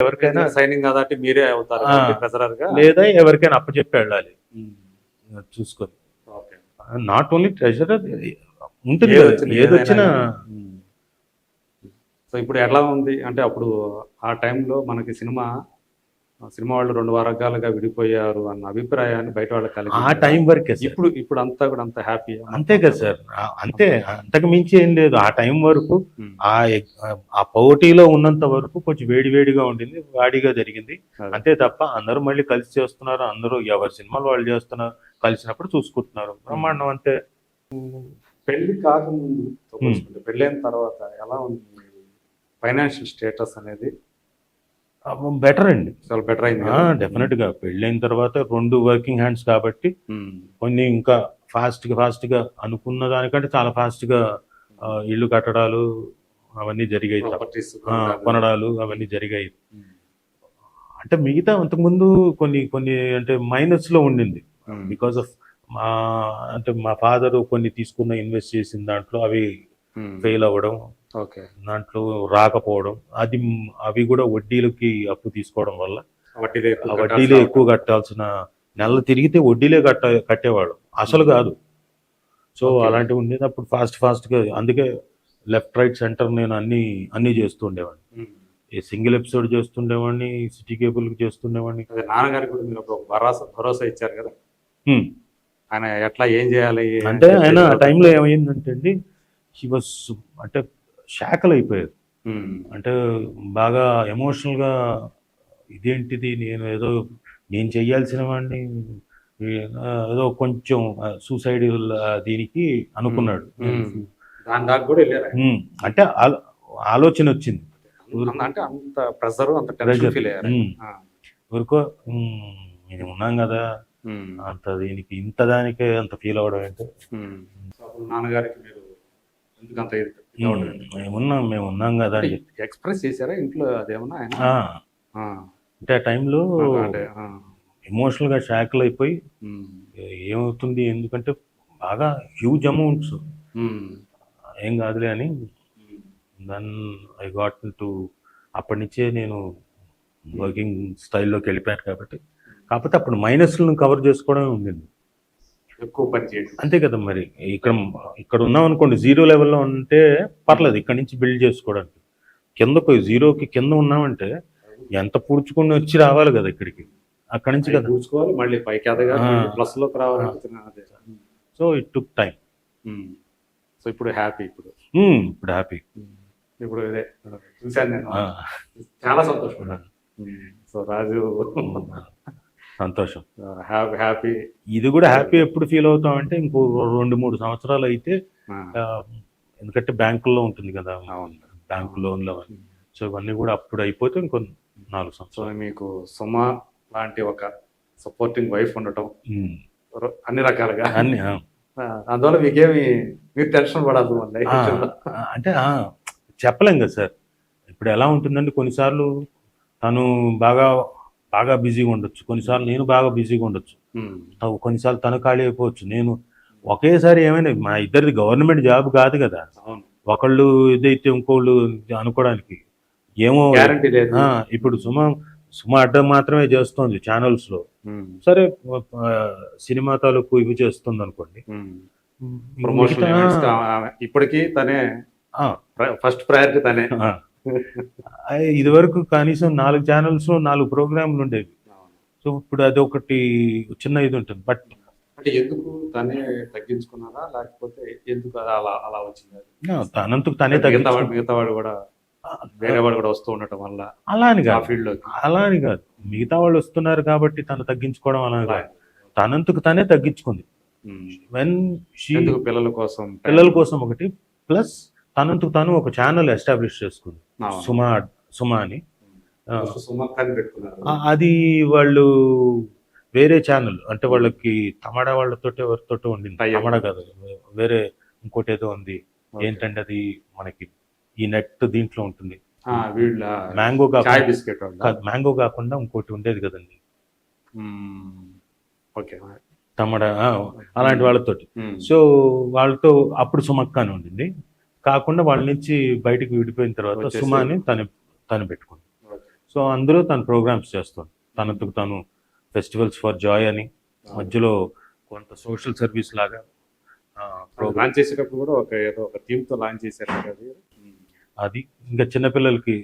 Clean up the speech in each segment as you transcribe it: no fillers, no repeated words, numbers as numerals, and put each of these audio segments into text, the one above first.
ఎవరికైనా సైనింగ్ కాబట్టి మీరే అవుతారు ట్రెజరర్ గా, లేదా ఎవరికైనా అప్పచెప్పి వెళ్ళాలి చూసుకొని. ఓకే. నాట్ ఓన్లీ ట్రెజరర్ ఉంటుంది కదా, ఏదొచ్చినా. సో ఇప్పుడు ఎలా ఉంది అంటే అప్పుడు ఆ టైంలో మనకి సినిమా వాళ్ళు 2 వర్గాలుగా విడిపోయారు అన్న అభిప్రాయాన్ని బయట వాళ్ళకి ఆ కలిగింది. టైం వరకే సార్. ఇప్పుడు అంతా కూడా అంత హ్యాపీ అంతే కదా సార్, అంతే, అంతకు మించి ఏం లేదు. ఆ టైం వరకు ఆ పోటీలో ఉన్నంత వరకు కొంచెం వేడివేడిగా ఉండింది, వాడిగా జరిగింది అంతే తప్ప అందరూ మళ్ళీ కలిసి చేస్తున్నారు, అందరూ ఎవరి సినిమాలు వాళ్ళు చేస్తున్నారు, కలిసినప్పుడు చూసుకుంటున్నారు, బ్రహ్మాండం అంతే. పెళ్లి కాకముందు పెళ్ళైన తర్వాత ఎలా ఉంది ఫైనాన్షియల్ స్టేటస్ అనేది? బెటర్ అండి, చాలా బెటర్ అయింది. డెఫినెట్ గా పెళ్ళైన తర్వాత 2 వర్కింగ్ హ్యాండ్స్ కాబట్టి కొన్ని ఇంకా ఫాస్ట్ గా అనుకున్న దానికంటే చాలా ఫాస్ట్ గా ఇల్లు కట్టడాలు అవన్నీ జరిగాయి, కొనడాలు అవన్నీ జరిగాయి. అంటే మిగతా అంతకుముందు కొన్ని అంటే మైనస్ లో ఉండింది బికాస్ ఆఫ్ మా ఫాదర్ కొన్ని తీసుకున్న ఇన్వెస్ట్ చేసిన దాంట్లో అవి ఫెయిల్ అవ్వడం, దాంట్లో రాకపోవడం, అవి కూడా వడ్డీలకి అప్పు తీసుకోవడం వల్ల వడ్డీలే ఎక్కువ కట్టాల్సిన, నెలలు తిరిగితే వడ్డీలే కట్టేవాడు అసలు కాదు. సో అలాంటివి ఉండేది అప్పుడు ఫాస్ట్ గా. అందుకే లెఫ్ట్ రైట్ సెంటర్ నేను అన్ని చేస్తూ ఉండేవాడిని. సింగిల్ ఎపిసోడ్ చేస్తుండేవాడిని, సిటీ కేబుల్ చేస్తుండేవాడిని. నాన్నగారికి కూడా మీరు ఒక భరోసా ఇచ్చారు కదా, ఆయన ఎట్లా ఏం చేయాలి అంటే ఆయన ఆ టైంలో ఏమైందంటే అండి, హీ వాస్ అంటే షాకల్ అయిపోయారు. అంటే బాగా ఎమోషనల్ గా, ఇదేంటిది నేను చెయ్యాల్సిన వాడిని, ఏదో కొంచెం సూసైడ్ దీనికి అనుకున్నాడు. అంటే ఆలోచన వచ్చింది, అంటే అంత ప్రెషర్, అంత టెన్షన్ ఫీల్ అయ్యారు. ఊరుకో నేను ఉన్నాం కదా, అంత దీనికి ఇంత దానికే అంత ఫీల్ అవ్వడం అంటే. నాన్నగారికి మీరు ఎందుకంత మేము ఉన్నాం కదా అని ఎక్స్ప్రెస్ చేశారా ఇంట్లో అదేమన్నా ఆయన? అంటే ఆ టైంలో ఎమోషనల్ గా షాక్లు అయిపోయి ఏమవుతుంది, ఎందుకంటే బాగా హ్యూజ్ అమౌంట్స్, ఏం కాదులే అని దెన్ ఐ గాట్ టు, అప్పటి నుంచే నేను వర్కింగ్ స్టైల్లోకి వెళ్ళిపోయాను కాబట్టి. కాకపోతే అప్పుడు మైనస్లను కవర్ చేసుకోవడమే ఉండింది, ఎక్కువ పని చేయడం. అంతే కదా మరి. ఇక్కడ ఉన్నాం అనుకోండి, 0 లెవెల్లో ఉంటే పర్లేదు, ఇక్కడ నుంచి బిల్డ్ చేసుకోవడానికి. కిందకు 0కి కింద ఉన్నామంటే ఎంత పూడ్చుకుని వచ్చి రావాలి కదా ఇక్కడికి, అక్కడి నుంచి కదా పూడ్చుకోవాలి, మళ్ళీ పైకి ప్లస్ లోకి రావాలి. So it took time. So ఇప్పుడు హ్యాపీ, ఇప్పుడు హ్యాపీ. ఇప్పుడు ఇదే చూశాను నేను, చాలా సంతోషం. సో రాజు సంతోషం, హ్యాపీ. ఇది కూడా హ్యాపీ ఎప్పుడు ఫీల్ అవుతాం అంటే ఇంకో 2-3 సంవత్సరాలు అయితే, ఎందుకంటే బ్యాంకుల్లో ఉంటుంది కదా, బ్యాంకు లోన్లు అవన్నీ. సో ఇవన్నీ కూడా అప్పుడు అయిపోతే ఇంకో 4 సంవత్సరాలు. మీకు సుమ లాంటి ఒక సపోర్టింగ్ వైఫ్ ఉండటం అన్ని రకాలుగా, అందువల్ల మీరు టెన్షన్ పడద్దు అంటే చెప్పలేం కదా సార్. ఇప్పుడు ఎలా ఉంటుందంటే కొన్నిసార్లు తను బాగా బిజీగా ఉండొచ్చు, కొన్నిసార్లు నేను బాగా బిజీగా ఉండొచ్చు, కొన్నిసార్లు తను ఖాళీ అయిపోవచ్చు, నేను ఒకేసారి. ఏమైనా మా ఇద్దరిది గవర్నమెంట్ జాబ్ కాదు కదా, ఒకళ్ళు ఇదైతే ఇంకోళ్ళు అనుకోవడానికి ఏమో. ఇప్పుడు సుమ అడ్డం మాత్రమే చేస్తోంది ఛానల్స్ లో, సరే సినిమా తాలూకు ఇవి చేస్తుంది అనుకోండి, ప్రమోషన్. ఇప్పటికీ తనే ఫస్ట్ ప్రయారిటీ తనే. ఇది వరకు కనీసం 4 ఛానల్స్ లో 4 ప్రోగ్రాంలు ఉండేవి. సో ఇప్పుడు అది ఒకటి చిన్న ఇది ఉంటుంది. బట్ ఎందుకు తనే తగ్గించుకున్నారా, లేకపోతే ఎందుకు అలా వచ్చింది? తనంతకు తనే మిగతా వాడు కూడా, వేరే వాడు కూడా వస్తూ ఉండటం వల్ల అలా అని కాదు, మిగతా వాళ్ళు వస్తున్నారు కాబట్టి తను తగ్గించుకోవడం అలా కాదు, తనంతకు తనే తగ్గించుకుంది. పిల్లల కోసం ఒకటి, ప్లస్ తనంతకు తను ఒక ఛానల్ ఎస్టాబ్లిష్ చేసుకుంది, సుమ అని. అది వాళ్ళు వేరే ఛానల్, అంటే వాళ్ళకి తమడా వాళ్ళతో ఎవరితో ఉండింది, తమడా కాదు వేరే ఇంకోటి ఏదో ఉంది. ఏంటంటే అది మనకి ఈ నెట్ దీంట్లో ఉంటుంది, మ్యాంగో కాకుండా ఇంకోటి ఉండేది కదండి, తమడా, అలాంటి వాళ్ళతోటి. సో వాళ్ళతో అప్పుడు సుమక్క అని ఉండింది, కాకుండా వాళ్ళ నుంచి బయటకు విడిపోయిన తర్వాత సుమాని తను పెట్టుకుంది. సో సో అందులో తను ప్రోగ్రామ్స్ చేస్తాను. తనకు తను ఫెస్టివల్స్ ఫర్ జాయ్ అని మధ్యలో కొంత సోషల్ సర్వీస్ లాగా ప్రోగ్రామ్. లాంచ్ చేసేటప్పుడు కూడా ఏదో ఒక థీమ్ తో లాంచ్ చేశారు కదా అది. అది ఇంకా చిన్నపిల్లలకి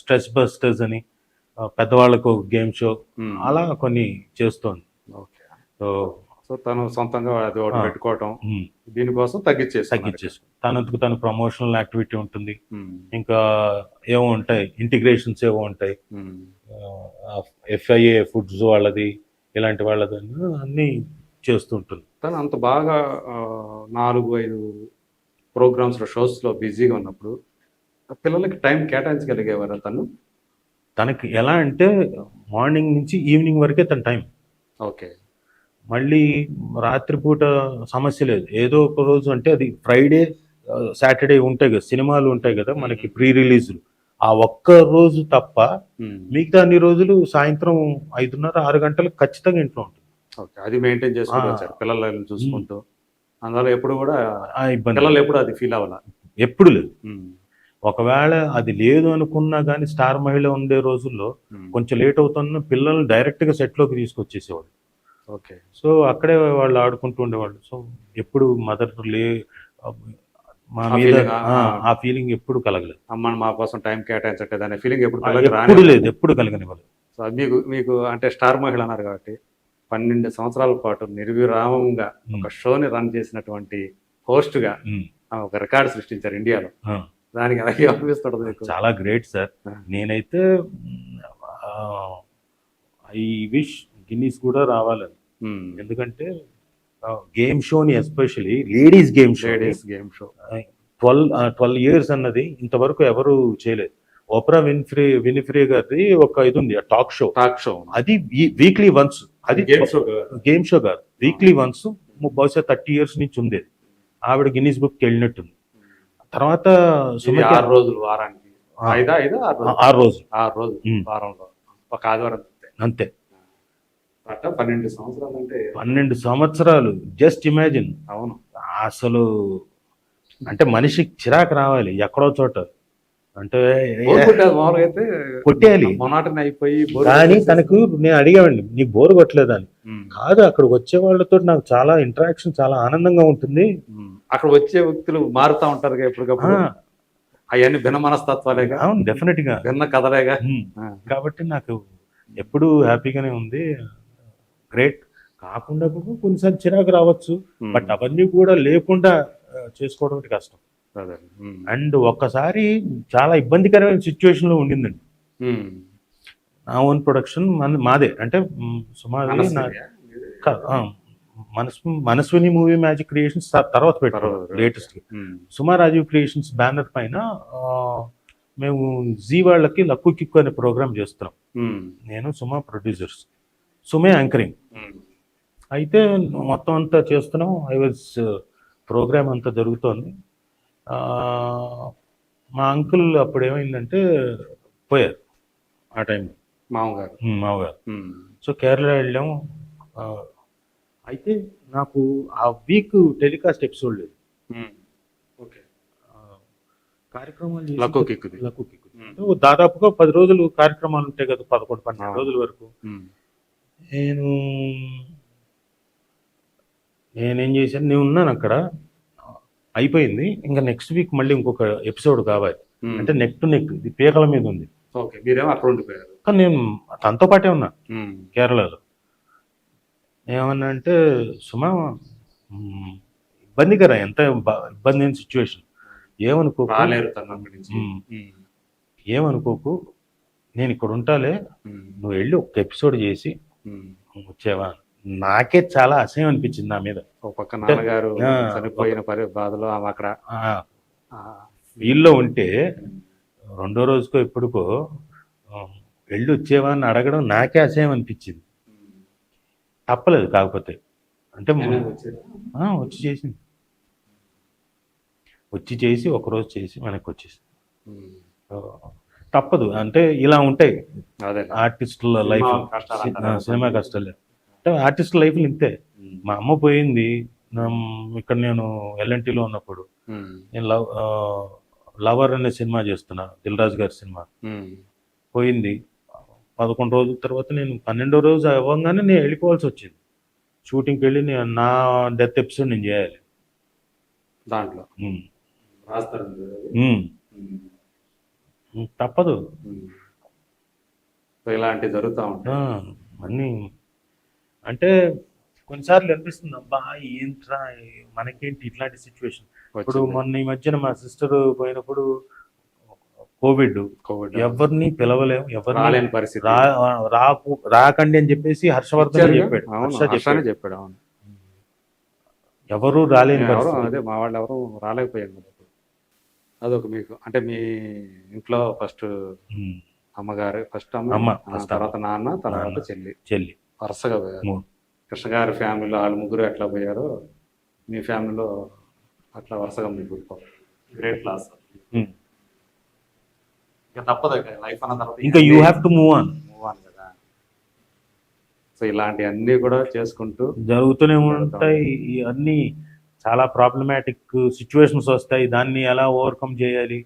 స్ట్రెస్ బస్టర్స్ అని, పెద్దవాళ్ళకు గేమ్ షో, అలా కొన్ని చేస్తోంది. ఓకే. సో సో తను సొంతంగా అది ఒకటి పెట్టుకోవటం, ఉమ్, దీనికోసం తగ్గించేసి తనకు తన ప్రమోషనల్ యాక్టివిటీ ఉంటుంది. ఇంకా ఏవో ఉంటాయి, ఇంటిగ్రేషన్స్ ఏవో ఉంటాయి, FIA ఫుడ్స్ వాళ్ళది, ఇలాంటి వాళ్ళది అన్నీ చేస్తుంటుంది. తను అంత బాగా 4-5 ప్రోగ్రామ్స్ షోస్లో బిజీగా ఉన్నప్పుడు పిల్లలకి టైం కేటాయించగలిగేవారు తను? తనకి ఎలా అంటే మార్నింగ్ నుంచి ఈవినింగ్ వరకే తన టైం. ఓకే. మళ్ళీ రాత్రిపూట సమస్య లేదు. ఏదో ఒక రోజు అంటే అది ఫ్రైడే సాటర్డే ఉంటాయి కదా, సినిమాలు ఉంటాయి కదా మనకి ప్రీ రిలీజ్లు, ఆ ఒక్క రోజు తప్ప మిగతా అన్ని రోజులు సాయంత్రం 5:30-6 గంటలకు ఖచ్చితంగా ఇంట్లో ఉంటుంది. ఓకే, అది మెయింటైన్ చేసుకుంటూ వచ్చారు పిల్లలను చూసుకుంటూ. అందువల్ల ఎప్పుడు కూడా ఇబ్బంది పిల్లలు ఎప్పుడు అది ఫీల్ అవ్వాల? ఎప్పుడు లేదు. ఒకవేళ అది లేదు అనుకున్నా కానీ స్టార్ మహిళ ఉండే రోజుల్లో కొంచెం లేట్ అవుతున్న పిల్లల్ని డైరెక్ట్గా సెట్లోకి తీసుకొచ్చేసేవాడు. ఓకే. సో అక్కడే వాళ్ళు ఆడుకుంటూ ఉండేవాళ్ళు. సో ఎప్పుడు మదర్ మా మీద ఆ ఫీలింగ్ ఎప్పుడు కలగలేదు. అమ్మని మా కోసం టైం కేటాయించట్లేదు అనే ఫీలింగ్ ఎప్పుడు లేదు, ఎప్పుడు కలగనివ్వలేదు. సో మీకు అంటే స్టార్ మహిళ అన్నారు కాబట్టి 12 సంవత్సరాల పాటు నిర్విరామంగా ఒక షోని రన్ చేసినటువంటి హోస్ట్ గా ఒక రికార్డు సృష్టించారు ఇండియాలో. దానికి అలాగే అనిపిస్తుంటది? చాలా గ్రేట్ సార్. నేనైతే ఐ విష్ గిన్నీస్ కూడా రావాలని. ఎందుకంటే గేమ్ షోని, especially ladies game show 12 years అన్నది ఇంతవరకు ఎవరు చేయలేదు. ఓప్రా విన్ఫ్రీ గారి ఒక ఇది ఉంది, టాక్ షో. అది వీక్లీ వన్స్, అది గేమ్ షో కాదు, వీక్లీ వన్స్. బహుశా 30 years నుంచి ఉండేది. ఆవిడ గిన్నీస్ బుక్ వెళ్ళినట్టుంది. తర్వాత 6 రోజులు వారానికి, 6 రోజులు వారంలో ఒక ఆదివారం అంతే. 12 సంవత్సరాలు అంటే 12 సంవత్సరాలు, జస్ట్ ఇమాజిన్. అవును. అసలు అంటే మనిషికి చిరాకు రావాలి ఎక్కడో చోట, అంటే కొట్టేయాలి. అయిపోయి కానీ తనకు నేను అడిగామండి, నీకు బోరు కొట్టలేదని. కాదు, అక్కడికి వచ్చే వాళ్ళతో నాకు చాలా ఇంటరాక్షన్, చాలా ఆనందంగా ఉంటుంది. అక్కడ వచ్చే వ్యక్తులు మారుతా ఉంటారు ఎప్పటికప్పుడు. అవన్నీ భిన్న మనస్తత్వాలేగా. అవును, డెఫినెట్ గా భిన్న కథలేగా. కాబట్టి నాకు ఎప్పుడు హ్యాపీగానే ఉంది. గ్రేట్. కాకుండా కొన్నిసార్లు చిరాకు రావచ్చు, బట్ అవన్నీ కూడా లేకుండా చేసుకోవడం కష్టం. అండ్ ఒక్కసారి చాలా ఇబ్బందికరమైన సిచ్యువేషన్ లో ఉండిందండి. నా ఓన్ ప్రొడక్షన్ మాదే, అంటే సుమారు మనస్విని మూవీ మ్యాజిక్ క్రియేషన్స్ తర్వాత పెట్టారు లేటెస్ట్ గా. సుమా రాజీవ్ క్రియేషన్స్ బ్యానర్ పైన మేము జీ వాళ్ళకి లక్కు కిక్కు అనే ప్రోగ్రామ్ చేస్తున్నాం. నేను సుమా ప్రొడ్యూసర్స్, సుమే యాంకరింగ్. అయితే మొత్తం అంతా చేస్తున్నాం. ప్రోగ్రామ్ అంతా జరుగుతోంది. మా అంకుల్ అప్పుడు ఏమైందంటే పోయారు ఆ టైంలో, మామగారు. సో కేరళ వెళ్ళాము. అయితే నాకు ఆ వీక్ టెలికాస్ట్ ఎపిసోడ్ లేదు. కార్యక్రమాలు దాదాపుగా 10 రోజులు కార్యక్రమాలు ఉంటాయి కదా, 11-12 రోజుల వరకు. నేనేం చేశాను, నేను ఉన్నాను అక్కడ, అయిపోయింది. ఇంకా నెక్స్ట్ వీక్ మళ్ళీ ఇంకొక ఎపిసోడ్ కావాలి, అంటే నెక్ టు నెక్, ఇది పీకల మీద ఉంది. కానీ నేను తనతో పాటే ఉన్నా కేరళలో. ఏమన్నా అంటే, సుమా ఇబ్బందికర, ఎంత ఇబ్బంది అయిన సిచ్యువేషన్, ఏమనుకోకు, నేను ఇక్కడ ఉంటాలే, నువ్వు వెళ్ళి ఒక ఎపిసోడ్ చేసి వచ్చేవా. నాకే చాలా అసహ్యం అనిపించింది నా మీద. అక్కడ వీళ్ళలో ఉంటే రెండో రోజుకో ఎప్పుడుకో వెళ్ళి వచ్చేవా అని అడగడం నాకే అసహ్యం అనిపించింది. తప్పలేదు. కాకపోతే అంటే వచ్చి చేసి ఒకరోజు చేసి వెనక్కి వచ్చేసి తప్పదు. అంటే ఇలా ఉంటాయి ఆర్టిస్టుల లైఫ్, సినిమా కష్టాలు. అంటే ఆర్టిస్టుల లైఫ్లు ఇంతే. మా అమ్మ పోయింది ఇక్కడ, నేను LNTలో ఉన్నప్పుడు. నేను లవర్ అనే సినిమా చేస్తున్నా, దిల్ రాజు గారి సినిమా. పోయింది. 11 రోజుల తర్వాత నేను 12వ రోజు అవ్వగానే నేను వెళ్ళిపోవాల్సి వచ్చింది. షూటింగ్కి వెళ్ళి నా డెత్ ఎపిసోడ్ నేను చేయాలి దాంట్లో ఉమ్. రాస్తారు. ఉమ్. తప్పదు. సో ఇలాంటివి జరుగుతూ ఉంటాయి. అన్నీ అంటే కొన్నిసార్లు అనిపిస్తుంది, అబ్బా ఏంట్రా మనకేంటి ఇట్లాంటి సిచ్యువేషన్. ఇప్పుడు మొన్న ఈ మధ్యన మా సిస్టర్ పోయినప్పుడు కోవిడ్ ఎవరిని పిలవలేము, రాలేని పరిస్థితి, రాకండి అని చెప్పేసి హర్షవర్ధన్ చెప్పాడు. ఎవరు రాలేని పరిస్థితి. అదే మా వాళ్ళు ఎవరు రాలేకపోయారు. అదొక మీకు అంటే మీ ఇంట్లో ఫస్ట్ అమ్మగారు, ఫస్ట్ అమ్మ, తర్వాత నాన్న, తర్వాత చెల్లి వరుసగా పోయారు. కృష్ణ గారి ఫ్యామిలీలో వాళ్ళు ముగ్గురు ఎట్లా పోయారో మీ ఫ్యామిలీలో అట్లా వరుసగా మీకు గ్రేట్ లాస్. ఇంకా తప్పదు లైఫ్ అన్న తర్వాత ఇంకా you have to move on కదా. సో ఇలాంటివన్నీ కూడా చేసుకుంటూ జరుగుతూనే ఉంటాయి. ఇవన్నీ చాలా ప్రాబ్లమాటిక్ సిచ్యువేషన్స్ వస్తాయి, దాన్ని ఎలా ఓవర్కమ్ చేయాలి.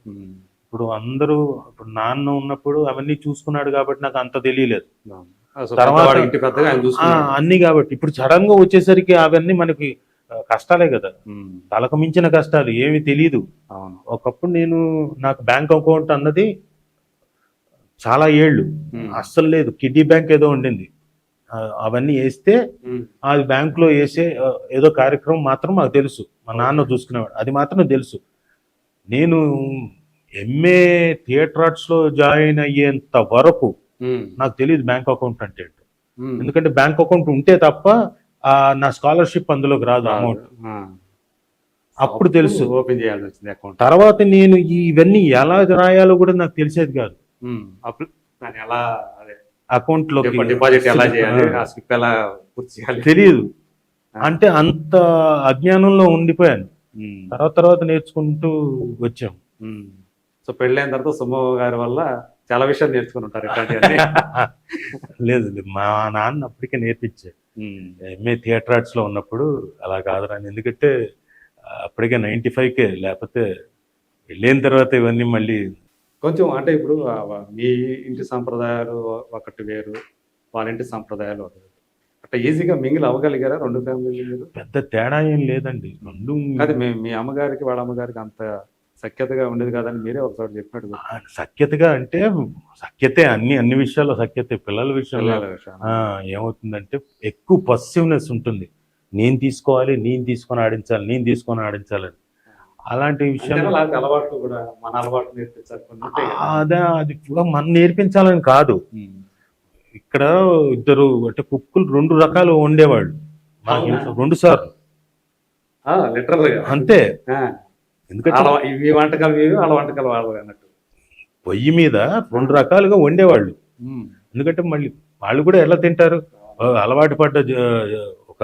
ఇప్పుడు అందరూ ఇప్పుడు నాన్న ఉన్నప్పుడు అవన్నీ చూసుకున్నాడు కాబట్టి నాకు అంత తెలియలేదు. తర్వాత అన్ని కాబట్టి ఇప్పుడు సడన్ గా వచ్చేసరికి అవన్నీ మనకి కష్టాలే కదా, తలకు మించిన కష్టాలు, ఏమి తెలియదు. ఒకప్పుడు నాకు బ్యాంక్ అకౌంట్ అన్నది చాలా ఏళ్ళు అస్సలు లేదు. కిడ్నీ బ్యాంక్ ఏదో ఉండింది, అవన్నీ వేస్తే అది బ్యాంకులో వేసే ఏదో కార్యక్రమం మాత్రం మాకు తెలుసు, మా నాన్న చూసుకునేవాడు, అది మాత్రం తెలుసు. నేను ఎంఏ థియేటర్ ఆర్ట్స్ లో జాయిన్ అయ్యేంత వరకు నాకు తెలియదు బ్యాంక్ అకౌంట్ అంటే. ఎందుకంటే బ్యాంక్ అకౌంట్ ఉంటే తప్ప నా స్కాలర్షిప్ అందులోకి రాదు అమౌంట్. అప్పుడు తెలుసు. ఓపెన్ చేయాల్సి వచ్చింది అకౌంట్. తర్వాత నేను ఇవన్నీ ఎలా రాయాలో కూడా నాకు తెలిసేది కాదు. అకౌంట్ లో డిపాజిట్ ఎలా చేయాలి, ఆ స్లిప్ ఎలా పూర్తి చేయాలి తెలియదు. అంటే అంత అజ్ఞానంలో ఉండిపోయాను. తర్వాత నేర్చుకుంటూ వచ్చాం. సో పెళ్ళైన తర్వాత సుమ గారి వల్ల చాలా విషయాలు నేర్చుకుని ఉంటారు. లేదు, మా నాన్న అప్పటికే నేర్పించాడు. ఎంఏ థియేటర్ ఆర్ట్స్ లో ఉన్నప్పుడు అలా కాదురా, ఎందుకంటే అప్పటికే 95కే, లేకపోతే వెళ్ళిన తర్వాత ఇవన్నీ మళ్ళీ కొంచెం అంటే ఇప్పుడు మీ ఇంటి సంప్రదాయాలు ఒకటి వేరు, వాళ్ళ ఇంటి సంప్రదాయాలు ఒకటి. అంటే ఈజీగా మింగిల్ అవ్వగలిగారా రెండు ఫ్యామిలీలు? పెద్ద తేడా ఏం లేదండి. రెండు అది మీ అమ్మగారికి వాళ్ళ అమ్మగారికి అంత సఖ్యతగా ఉండేది కాదని మీరే ఒకసారి చెప్పినట్టు. సఖ్యతగా అంటే సఖ్యతే, అన్ని విషయాల్లో సఖ్యతే. పిల్లల విషయంలో ఏమవుతుందంటే ఎక్కువ పొసెసివ్నెస్ ఉంటుంది. నేను తీసుకొని ఆడించాలని అలాంటి విషయాలు. అలవాట్లు కూడా మన అలవాటు నేర్పించాలి. అది కూడా మనం నేర్పించాలని కాదు. ఇక్కడ ఇద్దరు అంటే కుక్కులు 2 రకాలు వండేవాళ్ళు, 2 సార్లు అంతే. ఎందుకంటే ఇవి వంటకాలు వాళ్ళ వంటకాలు వాళ్ళు అన్నట్టు పొయ్యి మీద 2 రకాలుగా వండేవాళ్ళు. ఎందుకంటే మళ్ళీ వాళ్ళు కూడా ఎలా తింటారు, అలవాటు పడ్డ ఒక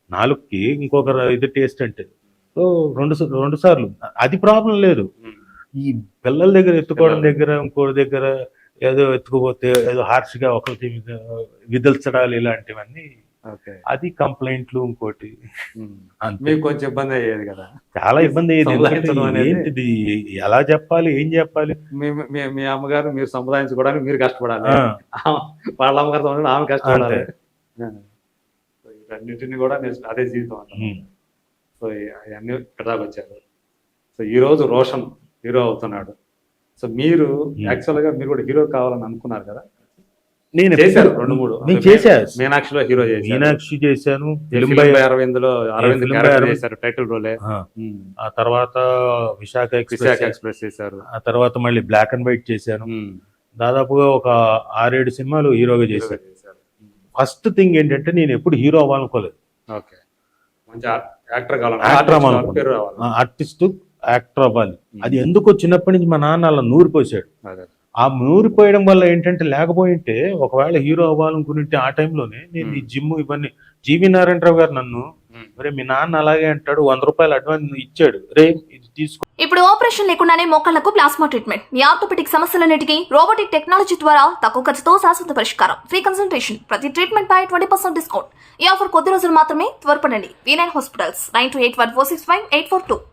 నాలుగుకి ఇంకొక ఇది టేస్ట్ అంటే. సో 2 సార్లు అది ప్రాబ్లం లేదు. ఈ పిల్లల దగ్గర ఎత్తుకోవడం దగ్గర, ఇంకోటి దగ్గర ఏదో ఎత్తుకుపోతే ఏదో హార్ష్గా ఒకరికి విదల్చడాలు, ఇలాంటివన్నీ అది కంప్లైంట్లు. ఇంకోటి మీకు కొంచెం ఇబ్బంది అయ్యేది కదా? చాలా ఇబ్బంది అయ్యేది. ఏంటిది, ఎలా చెప్పాలి, ఏం చెప్పాలి? మీ అమ్మగారు మీరు సంపాదించుకోవడానికి మీరు కష్టపడాలి, వాళ్ళ అమ్మగారితో ఆమె కష్టపడాలి. అన్నింటినీ కూడా అదే జీవితం అంటారు. సో అవన్నీ ఇక్కడికి వచ్చారు. సో ఈరోజు రోషన్ హీరో అవుతున్నాడు. సో మీరు యాక్చువల్గా మీరు కూడా హీరో కావాలని అనుకున్నారు కదా? నేను చేశారు 2-3 చేశాను. మీనాక్షిలో హీరో చేశాను, మీనాక్షి చేశాను, అరవింద్లో చేశారు టైటిల్ రోలే. ఆ తర్వాత విశాఖ ఎక్స్ప్రెస్ చేశారు. ఆ తర్వాత మళ్ళీ బ్లాక్ అండ్ వైట్ చేశాను. దాదాపుగా ఒక 6-7 సినిమాలు హీరోగా చేశాను. ఫస్ట్ థింగ్ ఏంటంటే నేను ఎప్పుడు హీరో అవ్వాలనుకోలేదు. ఆర్టిస్ట్ యాక్టర్ అవ్వాలి. అది ఎందుకో చిన్నప్పటి నుంచి మా నాన్న అలా నూరిపోసాడు. ఆ నూరిపోయడం వల్ల ఏంటంటే, లేకపోయింటే ఒకవేళ హీరో అవ్వాలనుకుంటే ఆ టైంలోనే నేను ఈ జిమ్ ఇవన్నీ, జీవి నారాయణరావు గారు నన్ను, మరి మీ నాన్న అలాగే అంటాడు, 100 రూపాయలు అడ్వాన్స్ ఇచ్చాడు, రే ఇది తీసుకో. ఇప్పుడు ఆపరేషన్ లేకుండానే మోకాళ్లకు ప్లాస్మా ట్రీట్మెంట్, మీ ఆర్థోపెడిక్ సమస్యలన్నిటికీ రోబోటిక్ టెక్నాలజీ ద్వారా తక్కువ ఖర్చుతో శాశ్వత పరిష్కారం, ఫ్రీ కన్సల్టేషన్, ప్రతి ట్రీట్మెంట్ పై 20% డిస్కౌంట్. ఈ ఆఫర్ కొద్ది రోజులు మాత్రమే, త్వరపడండి. V9 hospitals 9281465842.